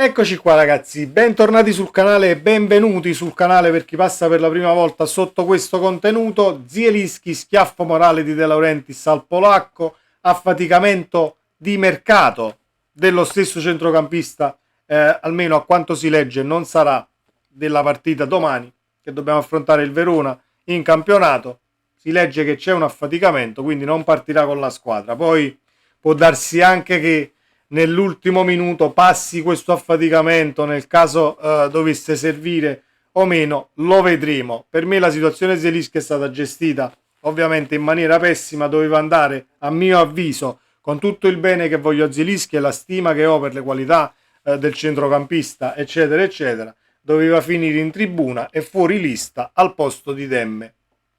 Eccoci qua ragazzi, bentornati sul canale e benvenuti sul canale per chi passa per la prima volta sotto questo contenuto. Zielinski, schiaffo morale di De Laurentiis al polacco, affaticamento di mercato dello stesso centrocampista, almeno a quanto si legge non sarà della partita domani che dobbiamo affrontare il Verona in campionato. Si legge che c'è un affaticamento, quindi non partirà con la squadra. Poi può darsi anche che nell'ultimo minuto passi questo affaticamento, nel caso dovesse servire o meno, lo vedremo. Per me la situazione Zielinski è stata gestita ovviamente in maniera pessima, doveva andare, a mio avviso, con tutto il bene che voglio a Zielinski e la stima che ho per le qualità del centrocampista, eccetera, eccetera, doveva finire in tribuna e fuori lista al posto di Demme.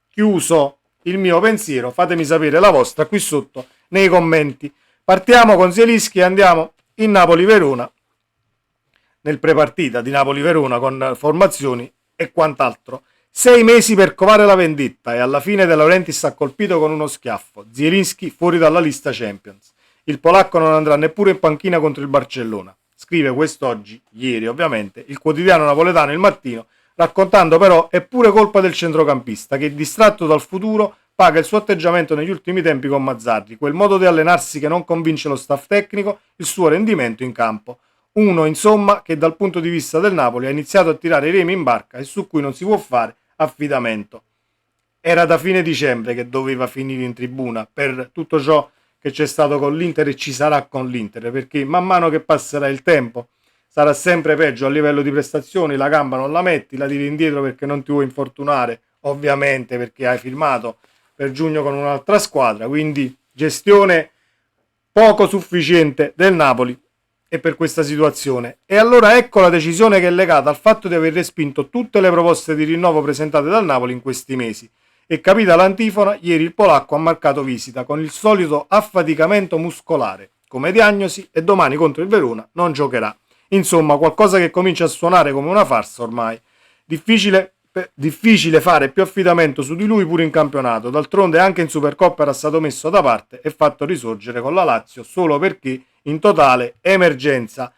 Chiuso il mio pensiero, fatemi sapere la vostra qui sotto nei commenti. Partiamo con Zielinski e andiamo in Napoli-Verona, nel prepartita di Napoli-Verona con formazioni e quant'altro. 6 mesi per covare la vendetta e alla fine De Laurentiis ha colpito con uno schiaffo. Zielinski fuori dalla lista Champions. Il polacco non andrà neppure in panchina contro il Barcellona. Scrive quest'oggi, ieri ovviamente, il quotidiano napoletano Il Mattino, raccontando però è pure colpa del centrocampista che, distratto dal futuro, paga il suo atteggiamento negli ultimi tempi con Mazzarri, quel modo di allenarsi che non convince lo staff tecnico, il suo rendimento in campo. Uno, insomma, che dal punto di vista del Napoli ha iniziato a tirare i remi in barca e su cui non si può fare affidamento. Era da fine dicembre che doveva finire in tribuna per tutto ciò che c'è stato con l'Inter e ci sarà con l'Inter, perché man mano che passerà il tempo sarà sempre peggio a livello di prestazioni, la gamba non la metti, la tiri indietro perché non ti vuoi infortunare, ovviamente perché hai firmato per giugno con un'altra squadra, quindi gestione poco sufficiente del Napoli e per questa situazione. E allora ecco la decisione che è legata al fatto di aver respinto tutte le proposte di rinnovo presentate dal Napoli in questi mesi. E capita l'antifona, ieri il polacco ha marcato visita con il solito affaticamento muscolare come diagnosi e domani contro il Verona non giocherà. Insomma, qualcosa che comincia a suonare come una farsa ormai. Difficile fare più affidamento su di lui pure in campionato, d'altronde anche in Supercoppa era stato messo da parte e fatto risorgere con la Lazio solo perché in totale emergenza.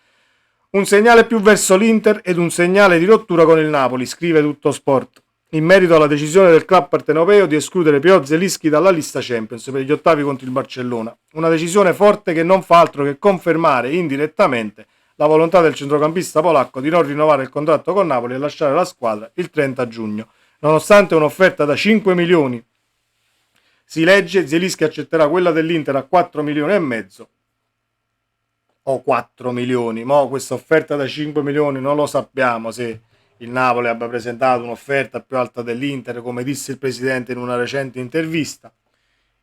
Un segnale più verso l'Inter ed un segnale di rottura con il Napoli, scrive Tutto Sport, in merito alla decisione del club partenopeo di escludere Pio Zielinski dalla lista Champions per gli ottavi contro il Barcellona. Una decisione forte che non fa altro che confermare indirettamente la volontà del centrocampista polacco di non rinnovare il contratto con Napoli e lasciare la squadra il 30 giugno. Nonostante un'offerta da 5 milioni, si legge, Zielinski accetterà quella dell'Inter a 4 milioni e mezzo o 4 milioni. Mo questa offerta da 5 milioni non lo sappiamo se il Napoli abbia presentato un'offerta più alta dell'Inter, come disse il presidente in una recente intervista.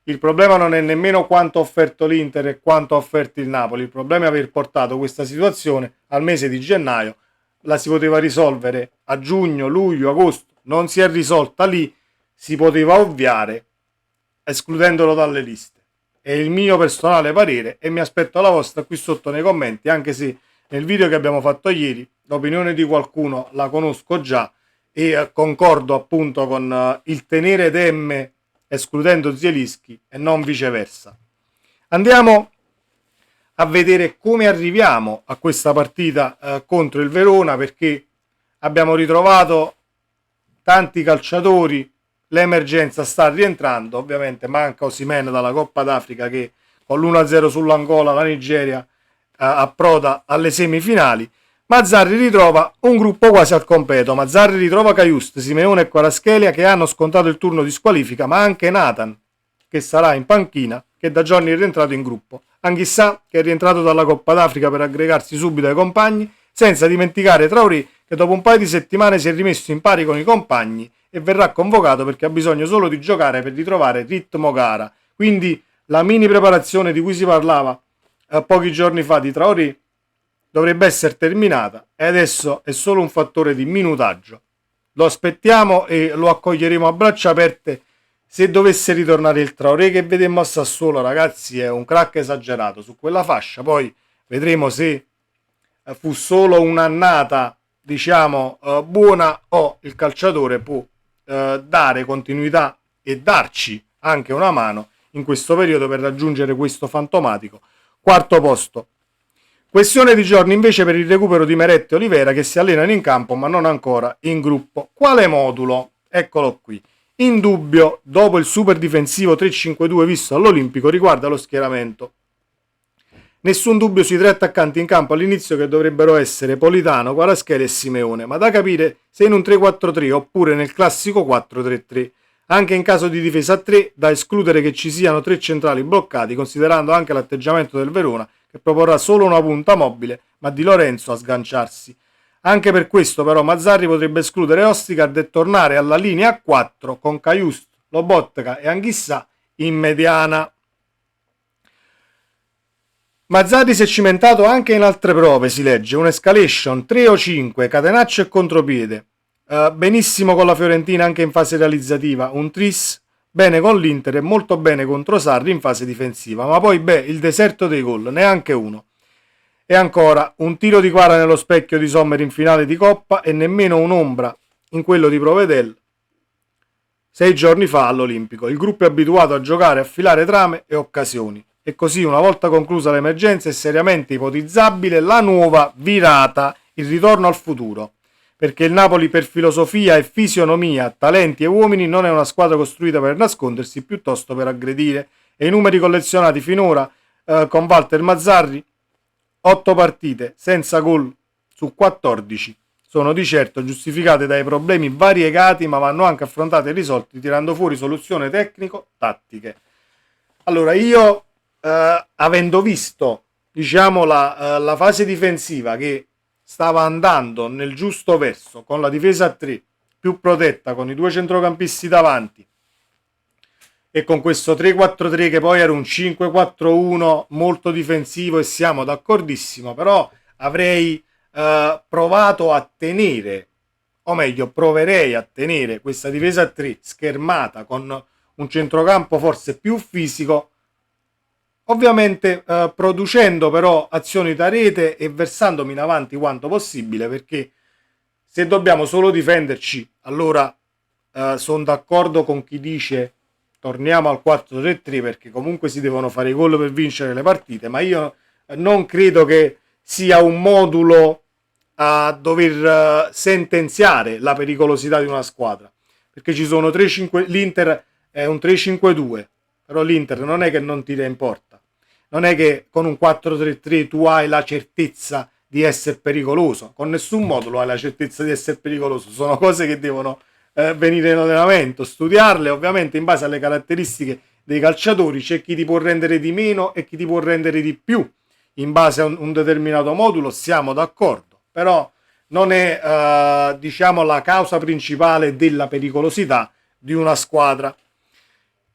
Il problema non è nemmeno quanto ha offerto l'Inter e quanto ha offerto il Napoli, il problema è aver portato questa situazione al mese di gennaio, la si poteva risolvere a giugno, luglio, agosto, non si è risolta lì, si poteva ovviare escludendolo dalle liste. È il mio personale parere e mi aspetto la vostra qui sotto nei commenti, anche se nel video che abbiamo fatto ieri l'opinione di qualcuno la conosco già e concordo appunto con il tenere Demme escludendo Zielinski e non viceversa. Andiamo a vedere come arriviamo a questa partita contro il Verona, perché abbiamo ritrovato tanti calciatori, l'emergenza sta rientrando, ovviamente manca Osimhen dalla Coppa d'Africa che con l'1-0 sull'Angola la Nigeria approda alle semifinali. Mazzarri ritrova un gruppo quasi al completo. Mazzarri ritrova Cajuste, Simeone e Kvaratskhelia che hanno scontato il turno di squalifica, ma anche Nathan che sarà in panchina, che da giorni è rientrato in gruppo. Anghissà che è rientrato dalla Coppa d'Africa per aggregarsi subito ai compagni, senza dimenticare Traoré che dopo un paio di settimane si è rimesso in pari con i compagni e verrà convocato perché ha bisogno solo di giocare per ritrovare ritmo gara. Quindi la mini preparazione di cui si parlava pochi giorni fa di Traoré dovrebbe essere terminata e adesso è solo un fattore di minutaggio. Lo aspettiamo e lo accoglieremo a braccia aperte se dovesse ritornare il Traoré che vedemmo a Sassuolo. Ragazzi, è un crack esagerato su quella fascia, poi vedremo se fu solo un'annata diciamo buona o il calciatore può dare continuità e darci anche una mano in questo periodo per raggiungere questo fantomatico quarto posto. Questione di giorni invece per il recupero di Meret e Olivera che si allenano in campo ma non ancora in gruppo. Quale modulo? Eccolo qui. In dubbio, dopo il super difensivo 3-5-2 visto all'Olimpico, riguarda lo schieramento. Nessun dubbio sui 3 attaccanti in campo all'inizio che dovrebbero essere Politano, Kvaratskhelia e Simeone, ma da capire se in un 3-4-3 oppure nel classico 4-3-3. Anche in caso di difesa a 3, da escludere che ci siano 3 centrali bloccati, considerando anche l'atteggiamento del Verona, che proporrà solo una punta mobile, ma Di Lorenzo a sganciarsi. Anche per questo però Mazzarri potrebbe escludere Ostigard e tornare alla linea a 4 con Cajusto, Lobotka e Anghissà in mediana. Mazzarri si è cimentato anche in altre prove, si legge, un'escalation 3 o 5, catenaccio e contropiede. Benissimo con la Fiorentina anche in fase realizzativa, un tris, bene con l'Inter e molto bene contro Sarri in fase difensiva, ma poi il deserto dei gol, neanche uno. E ancora, un tiro di Kvara nello specchio di Sommer in finale di Coppa e nemmeno un'ombra in quello di Provedel 6 giorni fa all'Olimpico. Il gruppo è abituato a giocare, a filare trame e occasioni. E così, una volta conclusa l'emergenza, è seriamente ipotizzabile la nuova virata, il ritorno al futuro. Perché il Napoli per filosofia e fisionomia, talenti e uomini non è una squadra costruita per nascondersi, piuttosto per aggredire. E i numeri collezionati finora con Walter Mazzarri, 8 partite senza gol su 14, sono di certo giustificate dai problemi variegati, ma vanno anche affrontati e risolti tirando fuori soluzioni tecnico-tattiche. Allora, io avendo visto, diciamo, la fase difensiva che stava andando nel giusto verso, con la difesa a 3 più protetta, con i 2 centrocampisti davanti e con questo 3-4-3 che poi era un 5-4-1 molto difensivo, e siamo d'accordissimo, però avrei provato a tenere, o meglio proverei a tenere questa difesa a 3 schermata con un centrocampo forse più fisico, ovviamente producendo però azioni da rete e versandomi in avanti quanto possibile, perché se dobbiamo solo difenderci, allora sono d'accordo con chi dice torniamo al 4-3-3, perché comunque si devono fare i gol per vincere le partite, ma io non credo che sia un modulo a dover sentenziare la pericolosità di una squadra, perché ci sono 3-5, l'Inter è un 3-5-2, però l'Inter non è che non tira in porta, non è che con un 4-3-3 tu hai la certezza di essere pericoloso, con nessun modulo hai la certezza di essere pericoloso, sono cose che devono venire in allenamento, studiarle ovviamente in base alle caratteristiche dei calciatori. C'è chi ti può rendere di meno e chi ti può rendere di più in base a un determinato modulo, siamo d'accordo, però non è diciamo la causa principale della pericolosità di una squadra.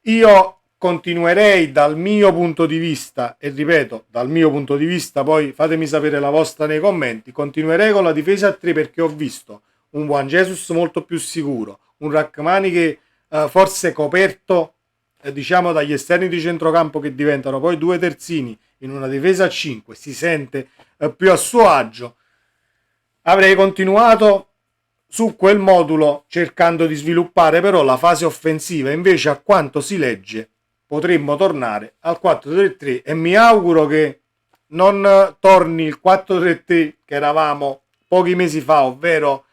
Io continuerei dal mio punto di vista, e ripeto, dal mio punto di vista, poi fatemi sapere la vostra nei commenti, continuerei con la difesa a 3 perché ho visto un Juan Jesus molto più sicuro, un Rachmani che forse coperto diciamo dagli esterni di centrocampo che diventano poi 2 terzini in una difesa a 5, si sente più a suo agio. Avrei continuato su quel modulo cercando di sviluppare però la fase offensiva, invece a quanto si legge potremmo tornare al 4-3-3 e mi auguro che non torni il 4-3-3 che eravamo pochi mesi fa, ovvero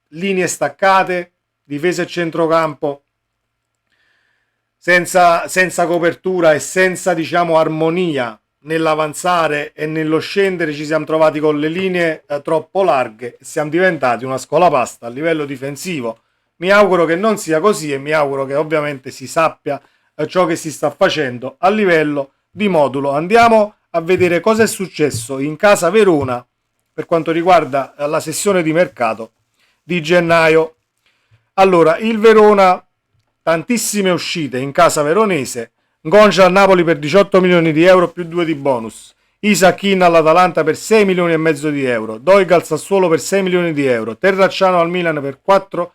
linee staccate, difesa e centrocampo senza copertura e senza diciamo armonia nell'avanzare e nello scendere. Ci siamo trovati con le linee troppo larghe e siamo diventati una scolapasta a livello difensivo. Mi auguro che non sia così e mi auguro che ovviamente si sappia ciò che si sta facendo a livello di modulo. Andiamo a vedere cosa è successo in casa Verona per quanto riguarda la sessione di mercato di gennaio. Allora, il Verona, tantissime uscite in casa veronese. Gongia al Napoli per 18 milioni di euro più 2 di bonus. Isachin all'Atalanta per 6 milioni e mezzo di euro. Doig al Sassuolo per 6 milioni di euro. Terracciano al Milan per 4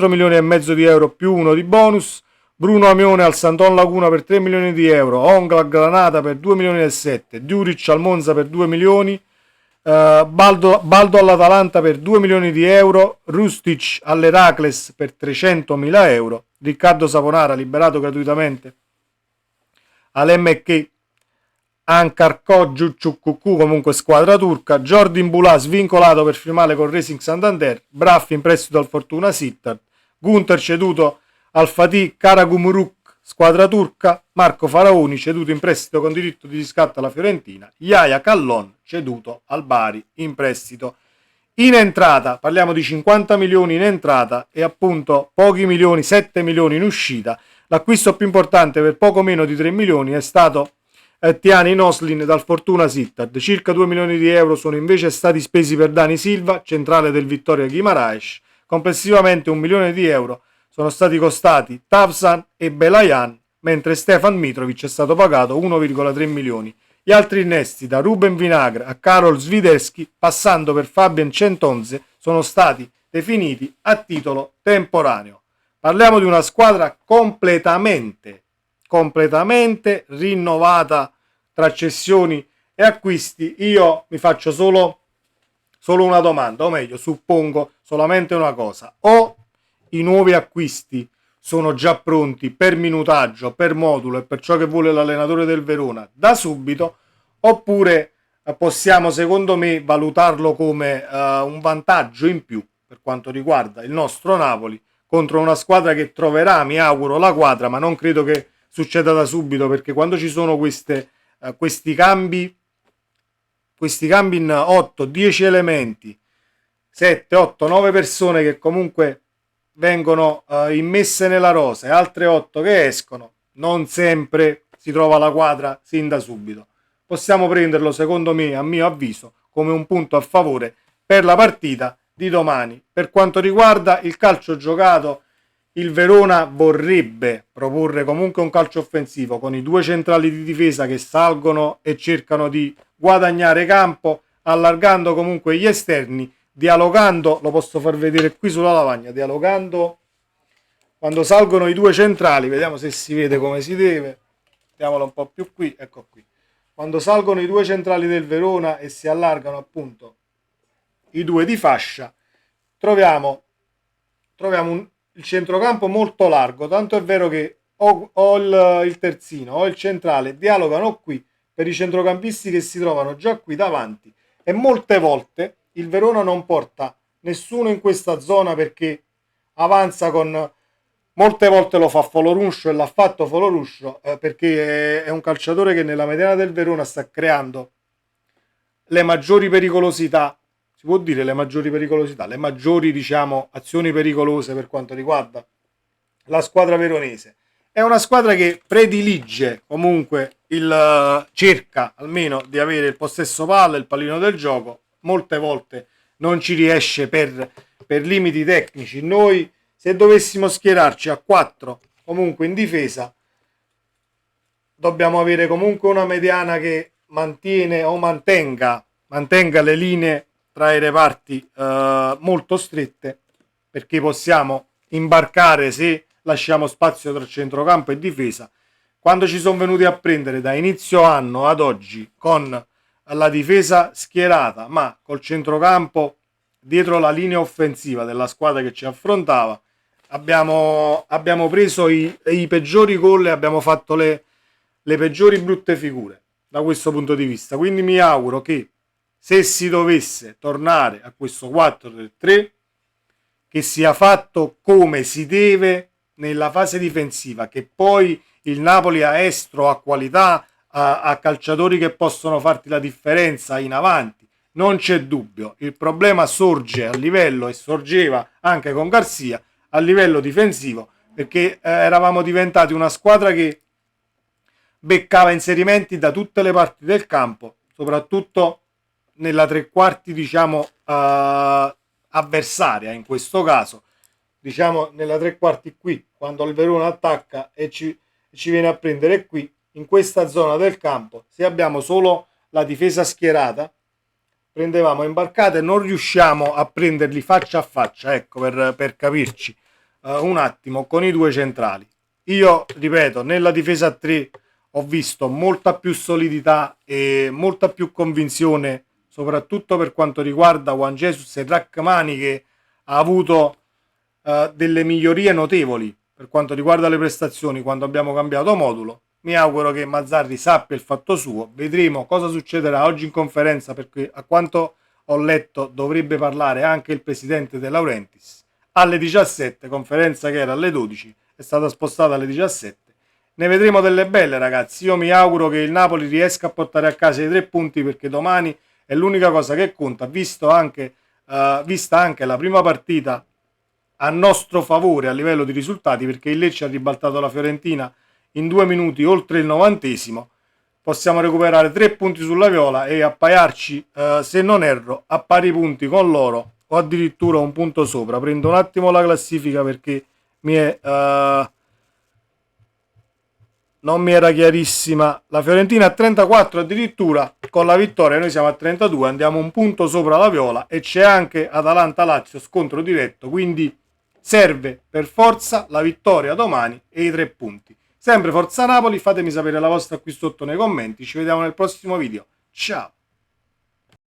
milioni e mezzo di euro più 1 di bonus. Bruno Amione al Santon Laguna per 3 milioni di euro. Ongla al Granata per 2 milioni e 7. Duric al Monza per 2 milioni. Baldo all'Atalanta per 2 milioni di euro. Rustic all'Heracles per 300.000 euro. Riccardo Saponara liberato gratuitamente all'MK Ankarko Giucciucucù, comunque squadra turca, Jordi Mbula svincolato per firmare con Racing Santander, Braff in prestito al Fortuna Sittard, Gunther ceduto al Fatih Karagümrük, squadra turca, Marco Faraoni ceduto in prestito con diritto di riscatto alla Fiorentina, Yaya Kallon ceduto al Bari in prestito. In entrata, parliamo di 50 milioni in entrata e appunto pochi milioni, 7 milioni in uscita. L'acquisto più importante per poco meno di 3 milioni è stato Tiani Noslin dal Fortuna Sittard. Circa 2 milioni di euro sono invece stati spesi per Dani Silva, centrale del Vittoria Guimaraes. Complessivamente 1 milione di euro sono stati costati Tavsan e Belayan, mentre Stefan Mitrovic è stato pagato 1,3 milioni. Gli altri innesti, da Ruben Vinagre a Karol Swiderski, passando per Fabian Centonze, sono stati definiti a titolo temporaneo. Parliamo di una squadra completamente rinnovata tra cessioni e acquisti. Io mi faccio solo una domanda, o meglio, suppongo solamente una cosa: o i nuovi acquisti sono già pronti per minutaggio, per modulo e per ciò che vuole l'allenatore del Verona da subito, oppure possiamo, secondo me, valutarlo come un vantaggio in più per quanto riguarda il nostro Napoli contro una squadra che troverà, mi auguro, la quadra, ma non credo che succeda da subito, perché quando ci sono questi cambi in 8-10 elementi, 7, 8, 9 persone che comunque vengono immesse nella rosa e altre 8 che escono, non sempre si trova la quadra sin da subito. Possiamo prenderlo, secondo me, a mio avviso, come un punto a favore per la partita di domani. Per quanto riguarda il calcio giocato, il Verona vorrebbe proporre comunque un calcio offensivo con i due centrali di difesa che salgono e cercano di guadagnare campo, allargando comunque gli esterni, dialogando, lo posso far vedere qui sulla lavagna, dialogando quando salgono i due centrali, vediamo se si vede come si deve, mettiamolo un po' più qui, ecco qui, quando salgono i due centrali del Verona e si allargano appunto i due di fascia, troviamo il centrocampo molto largo, tanto è vero che o il terzino o il centrale dialogano qui per i centrocampisti che si trovano già qui davanti, e molte volte il Verona non porta nessuno in questa zona perché avanza con, molte volte lo fa Foloruscio, e l'ha fatto Foloruscio perché è un calciatore che nella mediana del Verona sta creando le maggiori pericolosità, si può dire le maggiori diciamo azioni pericolose per quanto riguarda la squadra veronese. È una squadra che predilige comunque cerca almeno di avere il possesso palla, il pallino del gioco, molte volte non ci riesce per limiti tecnici. Noi, se dovessimo schierarci a 4 comunque in difesa, dobbiamo avere comunque una mediana che mantenga le linee tra i reparti molto strette, perché possiamo imbarcare se lasciamo spazio tra centrocampo e difesa. Quando ci sono venuti a prendere da inizio anno ad oggi con la difesa schierata ma col centrocampo dietro la linea offensiva della squadra che ci affrontava, abbiamo preso i peggiori gol e abbiamo fatto le peggiori brutte figure da questo punto di vista. Quindi mi auguro che, se si dovesse tornare a questo 4-3, che sia fatto come si deve nella fase difensiva, che poi il Napoli ha estro, ha qualità, ha calciatori che possono farti la differenza in avanti, non c'è dubbio. Il problema sorge a livello, e sorgeva anche con Garcia, a livello difensivo, perché eravamo diventati una squadra che beccava inserimenti da tutte le parti del campo, soprattutto nella tre quarti diciamo avversaria, in questo caso diciamo nella tre quarti qui, quando il Verona attacca e ci viene a prendere qui in questa zona del campo. Se abbiamo solo la difesa schierata, prendevamo imbarcate e non riusciamo a prenderli faccia a faccia, ecco, per capirci un attimo, con i due centrali. Io ripeto, nella difesa a 3 ho visto molta più solidità e molta più convinzione, soprattutto per quanto riguarda Juan Jesus e Rachmani, che ha avuto delle migliorie notevoli per quanto riguarda le prestazioni quando abbiamo cambiato modulo. mi auguro che Mazzarri sappia il fatto suo, vedremo cosa succederà oggi in conferenza, perché a quanto ho letto dovrebbe parlare anche il presidente De Laurentiis alle 17, conferenza che era alle 12, è stata spostata alle 17. Ne vedremo delle belle, ragazzi. Io mi auguro che il Napoli riesca a portare a casa i 3 punti, perché domani è l'unica cosa che conta, vista anche la prima partita a nostro favore a livello di risultati, perché il Lecce ha ribaltato la Fiorentina in 2 minuti oltre il 90esimo. Possiamo recuperare 3 punti sulla Viola e appaiarci, se non erro, a pari punti con loro o addirittura un punto sopra. Prendo un attimo la classifica perché non mi era chiarissima. La Fiorentina a 34 addirittura, con la vittoria noi siamo a 32, andiamo un punto sopra la Viola e c'è anche Atalanta-Lazio scontro diretto, quindi serve per forza la vittoria domani e i 3 punti. Sempre Forza Napoli, fatemi sapere la vostra qui sotto nei commenti, ci vediamo nel prossimo video. Ciao!